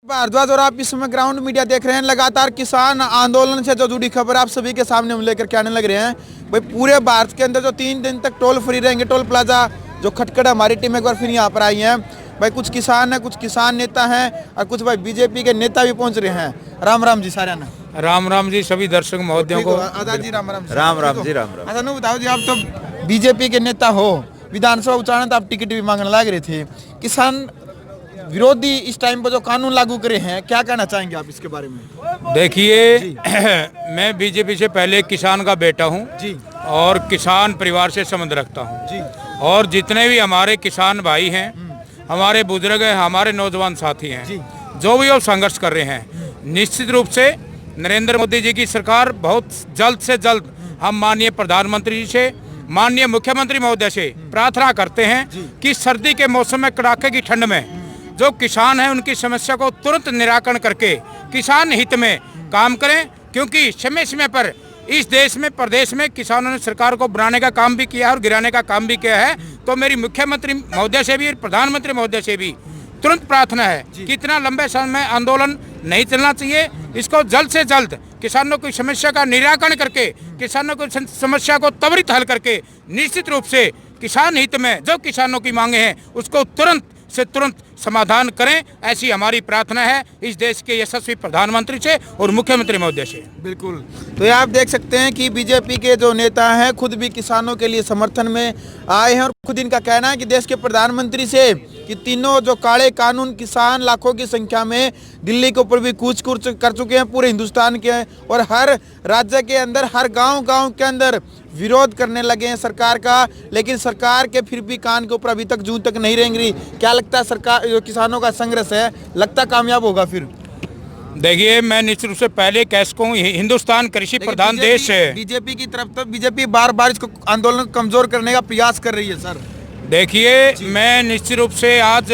भारद्वाज और आप इस समय ग्राउंड मीडिया देख रहे हैं। लगातार किसान आंदोलन से जो जुड़ी खबर आप सभी के सामने हम लेकर के आने लग रहे हैं। भाई पूरे भारत के अंदर जो 3 दिन तक टोल फ्री रहेंगे, टोल प्लाजा जो खटखड़ हमारी टीम एक बार फिर यहाँ पर आई है। भाई कुछ किसान है, कुछ किसान नेता हैं और कुछ भाई बीजेपी के नेता भी पहुंच रहे हैं। राम राम जी सारे ना। राम राम जी सभी दर्शक महोदयों को। आजाद जी राम राम। राम राम जी राम राम। अच्छा नो बताओ जी, आप तो बीजेपी के नेता हो, विधानसभा उच्चारण तो आप टिकट भी मांगने लग रहे थे। किसान विरोधी इस टाइम पर जो कानून लागू करे हैं, क्या कहना चाहेंगे आप इसके बारे में? देखिए मैं बीजेपी से पहले किसान का बेटा हूं जी और किसान परिवार से संबंध रखता हूं जी। और जितने भी हमारे किसान भाई हैं, हमारे बुजुर्ग हैं, हमारे नौजवान साथी हैं, जो भी वो संघर्ष कर रहे हैं, निश्चित रूप से नरेंद्र मोदी जी की सरकार बहुत जल्द से जल्द हम माननीय प्रधानमंत्री जी से, माननीय मुख्यमंत्री महोदय से प्रार्थना करते हैं कि सर्दी के मौसम में कड़ाके की ठंड में जो किसान हैं उनकी समस्या को तुरंत निराकरण करके किसान हित में काम करें, क्योंकि समय समय पर इस देश में प्रदेश में किसानों ने सरकार को बनाने का काम भी किया है और गिराने का काम भी किया है। तो मेरी मुख्यमंत्री महोदय से भी, प्रधानमंत्री महोदय से भी तुरंत प्रार्थना है कि इतना लंबे समय आंदोलन नहीं चलना चाहिए। इसको जल्द से जल्द किसानों की समस्या का निराकरण करके, किसानों की समस्या को त्वरित हल करके निश्चित रूप से किसान हित में जो किसानों की मांगे हैं उसको तुरंत से तुरंत समाधान करें, ऐसी हमारी प्रार्थना है इस देश के यशस्वी प्रधानमंत्री से और मुख्यमंत्री महोदय से। बिल्कुल। तो ये आप देख सकते हैं कि बीजेपी के जो नेता हैं खुद भी किसानों के लिए समर्थन में आए हैं और खुद इनका कहना है कि देश के प्रधानमंत्री से कि तीनों जो काले कानून किसान लाखों की संख्या में दिल्ली के ऊपर भी कूच कर चुके हैं, पूरे हिंदुस्तान के और हर राज्य के अंदर, हर गांव के अंदर विरोध करने लगे हैं सरकार का, लेकिन सरकार के फिर भी कान के ऊपर अभी तक जूं तक नहीं रेंग रही। क्या लगता है सरकार जो किसानों का संघर्ष है, लगता कामयाब होगा? फिर देखिए मैं निश्चित रूप से पहले कह सकूं हिंदुस्तान कृषि प्रधान देश है। बीजेपी की तरफ तो बीजेपी बार बार इसको आंदोलन कमजोर करने का प्रयास कर रही है सर। देखिए मैं निश्चित रूप से आज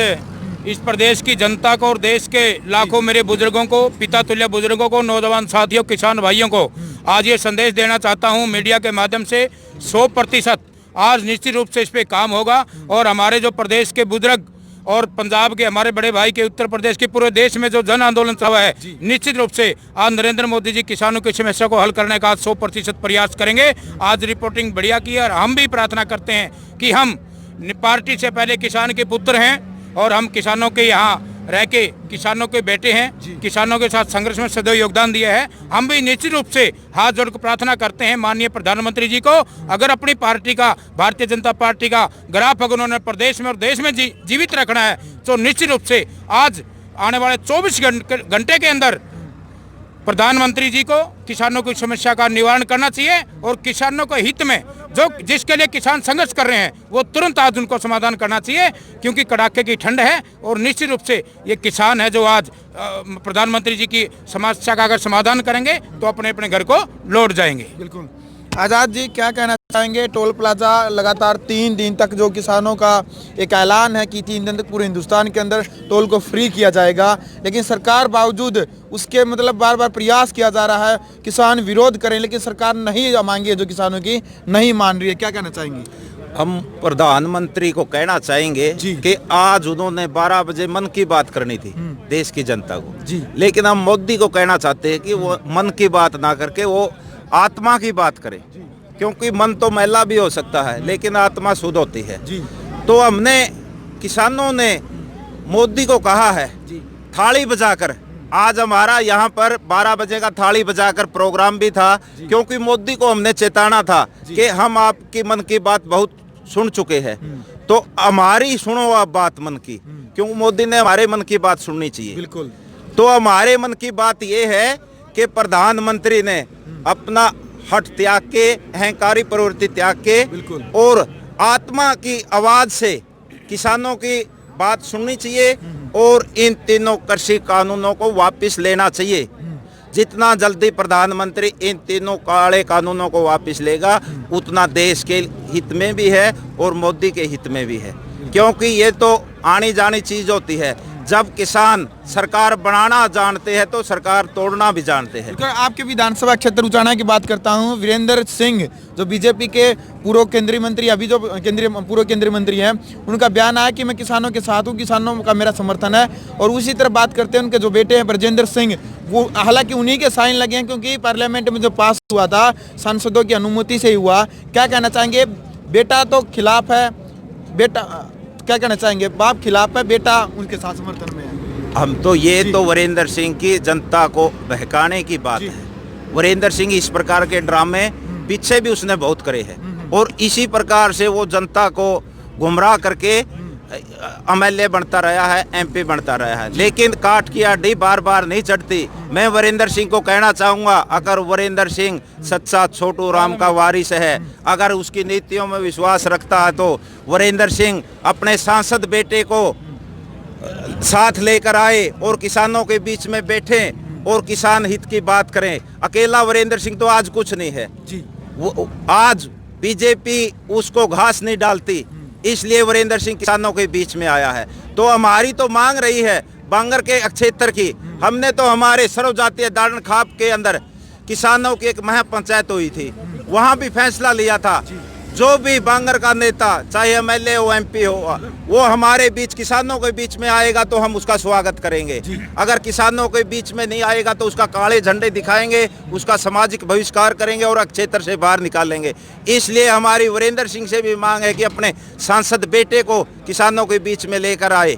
इस प्रदेश की जनता को और देश के लाखों मेरे बुजुर्गों को, पिता तुल्य बुजुर्गों को, नौजवान साथियों, किसान भाइयों को आज ये संदेश देना चाहता हूँ मीडिया के माध्यम से 100% आज निश्चित रूप से इस पे काम होगा और हमारे जो प्रदेश के बुजुर्ग और पंजाब के हमारे बड़े भाई के, उत्तर प्रदेश के, पूरे देश में जो जन आंदोलन चला है, निश्चित रूप से आज नरेंद्र मोदी जी किसानों की समस्या को हल करने का आज 100% प्रयास करेंगे। आज रिपोर्टिंग बढ़िया की और हम भी प्रार्थना करते हैं कि हम पार्टी से पहले किसान के पुत्र हैं और हम किसानों के यहाँ रह के किसानों के बेटे हैं, किसानों के साथ संघर्ष में सदैव योगदान दिया है। हम भी निश्चित रूप से हाथ जोड़कर प्रार्थना करते हैं माननीय प्रधानमंत्री जी को, अगर अपनी पार्टी का, भारतीय जनता पार्टी का ग्राफ अगर उन्होंने प्रदेश में और देश में जीवित रखना है तो निश्चित रूप से आज आने वाले 24 घंटे के अंदर प्रधानमंत्री जी को किसानों की समस्या का निवारण करना चाहिए और किसानों के हित में जो जिसके लिए किसान संघर्ष कर रहे हैं वो तुरंत आज उनको समाधान करना चाहिए, क्योंकि कड़ाके की ठंड है और निश्चित रूप से ये किसान है जो आज प्रधानमंत्री जी की समस्या का अगर समाधान करेंगे तो अपने अपने घर को लौट जाएंगे। बिल्कुल। आज़ाद जी क्या कहना चाहेंगे? टोल प्लाजा लगातार 3 दिन तक जो किसानों का एक ऐलान है कि 3 दिन तक पूरे हिंदुस्तान के अंदर टोल को फ्री किया जाएगा, लेकिन सरकार बावजूद उसके मतलब बार बार प्रयास किया जा रहा है, किसान विरोध करें लेकिन सरकार नहीं मांगी है, जो किसानों की नहीं मान रही है, क्या कहना चाहेंगे? हम प्रधानमंत्री को कहना चाहेंगे कि आज उन्होंने 12 बजे मन की बात करनी थी देश की जनता को, लेकिन हम मोदी को कहना चाहते हैं कि वो मन की बात ना करके वो आत्मा की बात करें, क्योंकि मन तो मैला भी हो सकता है लेकिन आत्मा शुद्ध होती है। तो हमने किसानों ने मोदी को कहा है थाली बजाकर, आज हमारा यहाँ पर 12 बजे का थाली बजाकर प्रोग्राम भी था, क्योंकि मोदी को हमने चेताना था कि हम आपकी मन की बात बहुत सुन चुके हैं, तो हमारी सुनो आप बात मन की, क्योंकि मोदी ने हमारे मन की बात सुननी चाहिए। बिल्कुल। तो हमारे मन की बात ये है कि प्रधानमंत्री ने अपना हट त्याग के, अहंकारी प्रवृत्ति त्याग के और आत्मा की आवाज से किसानों की बात सुननी चाहिए और इन तीनों कृषि कानूनों को वापस लेना चाहिए। जितना जल्दी प्रधानमंत्री इन तीनों काले कानूनों को वापस लेगा उतना देश के हित में भी है और मोदी के हित में भी है, क्योंकि ये तो आनी जानी चीज होती है। जब किसान सरकार बनाना जानते हैं तो सरकार तोड़ना भी जानते हैं। तो आपके विधानसभा क्षेत्र उचाना की बात करता हूं, वीरेंद्र सिंह जो बीजेपी के पूर्व केंद्रीय मंत्री, अभी जो पूर्व केंद्रीय मंत्री हैं, उनका बयान आया कि मैं किसानों के साथ हूं, किसानों का मेरा समर्थन है। और उसी तरह बात करते हैं उनके जो बेटे हैं ब्रजेंद्र सिंह, वो हालांकि उन्हीं के साइन लगे हैं क्योंकि पार्लियामेंट में जो पास हुआ था सांसदों की अनुमति से ही हुआ। क्या कहना चाहेंगे? बेटा तो खिलाफ है, बेटा क्या कहना चाहेंगे? बाप खिलाफ है, बेटा उनके साथ समर्थन में है। हम तो ये तो वीरेंद्र सिंह की जनता को बहकाने की बात है। वीरेंद्र सिंह इस प्रकार के ड्रामे पीछे भी उसने बहुत करे हैं और इसी प्रकार से वो जनता को गुमराह करके एमएलए बनता रहा है, एमपी बनता रहा है, लेकिन काट की हड्डी बार बार नहीं चढ़ती। मैं वीरेंद्र सिंह को कहना चाहूँगा, अगर वीरेंद्र सिंह सच्चा छोटू राम का वारिस है, अगर उसकी नीतियों में विश्वास रखता है, तो वीरेंद्र सिंह अपने सांसद बेटे को साथ लेकर आए और किसानों के बीच में बैठे और किसान हित की बात करें। अकेला वीरेंद्र सिंह तो आज कुछ नहीं है जी। वो आज बीजेपी उसको घास नहीं डालती, इसलिए वीरेंद्र सिंह किसानों के बीच में आया है। तो हमारी तो मांग रही है बांगर के क्षेत्र की। हमने तो हमारे सर्व जातीय दाड़न खाप के अंदर किसानों की एक महापंचायत हुई थी, वहां भी फैसला लिया था, जो भी बांगर का नेता चाहे एमएलए हो एमपी हो, वो हमारे बीच किसानों के बीच में आएगा तो हम उसका स्वागत करेंगे। अगर किसानों के बीच में नहीं आएगा तो उसका काले झंडे दिखाएंगे, उसका सामाजिक बहिष्कार करेंगे और क्षेत्र से बाहर निकालेंगे। इसलिए हमारी वीरेंद्र सिंह से भी मांग है कि अपने सांसद बेटे को किसानों के बीच में लेकर आए।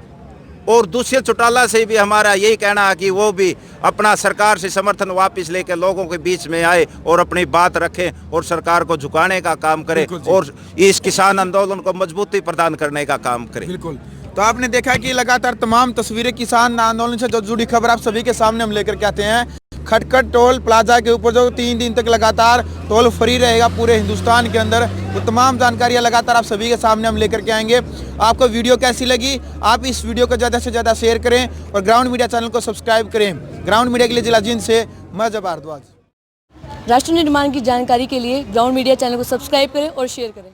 और दुष्यंत चौटाला से भी हमारा यही कहना है कि वो भी अपना सरकार से समर्थन वापस लेकर लोगों के बीच में आए और अपनी बात रखें और सरकार को झुकाने का काम करें और इस किसान आंदोलन को मजबूती प्रदान करने का काम करें। बिल्कुल। तो आपने देखा कि लगातार तमाम तस्वीरें किसान आंदोलन से जो जुड़ी खबर आप सभी के सामने हम लेकर के आते हैं। खटखट टोल प्लाजा के ऊपर जो 3 दिन तक लगातार टोल फ्री रहेगा पूरे हिंदुस्तान के अंदर, वो तमाम जानकारियां लगातार आप सभी के सामने हम लेकर के आएंगे। आपको वीडियो कैसी लगी? आप इस वीडियो को ज़्यादा से ज़्यादा शेयर करें और ग्राउंड मीडिया चैनल को सब्सक्राइब करें। ग्राउंड मीडिया के लिए जिला जींद से मैं जब भारद्वाज। राष्ट्र निर्माण की जानकारी के लिए ग्राउंड मीडिया चैनल को सब्सक्राइब करें और शेयर करें।